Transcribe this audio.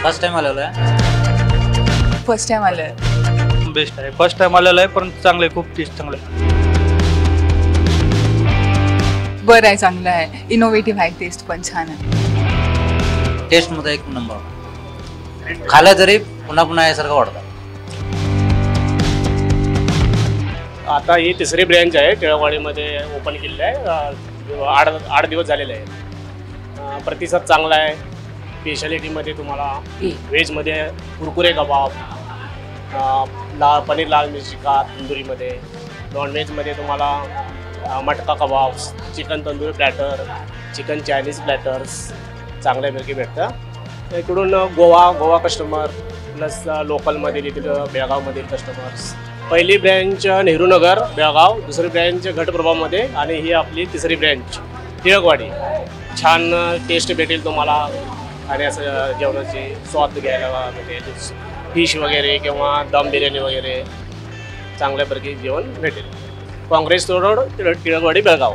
First time आलेलो आहे. First time आलं. बेस्ट आहे. फर्स्ट टाइम आलेलं आहे पण चांगलं आहे, खूप टेस्ट चांगलं आहे. बरं आहे, चांगलं आहे, इनोव्हेटिव्ह आहे, टेस्ट पण छान आहे. टेस्टमध्ये एक नंबर. खाल्लं तरी पुन्हा पुन्हा यासारखं वाटतं. आता ही तिसरी ब्रँच आहे, टिळकवाडीमध्ये ओपन केलेली आहे. 8 दिवस झालेले आहे. प्रतिसाद चांगला आहे. स्पेशालिटीमध्ये तुम्हाला व्हेजमध्ये कुरकुरे कबाब, पनीर लाल मिरची का तंदुरीमध्ये, नॉनव्हेजमध्ये तुम्हाला मटका कबाब, chicken tandoori platter, chicken Chinese platters चांगल्यापैकी भेटतं. इकडून गोवा कस्टमर प्लस लोकलमध्ये तिथं बेळगावमधील कस्टमर्स. पहिली ब्रँच नेहरूनगर बेळगाव, दुसरी ब्रँच घटप्रभामध्ये आणि ही आपली तिसरी ब्रँच टिळकवाडी. छान टेस्ट भेटेल तुम्हाला आणि असं जेवणाची स्वाद घ्यायला भेटेल. फिश वगैरे किंवा दम बिर्याणी वगैरे चांगल्यापैकी जेवण भेटेल. काँग्रेस रोड टिळकवाडी बेळगाव.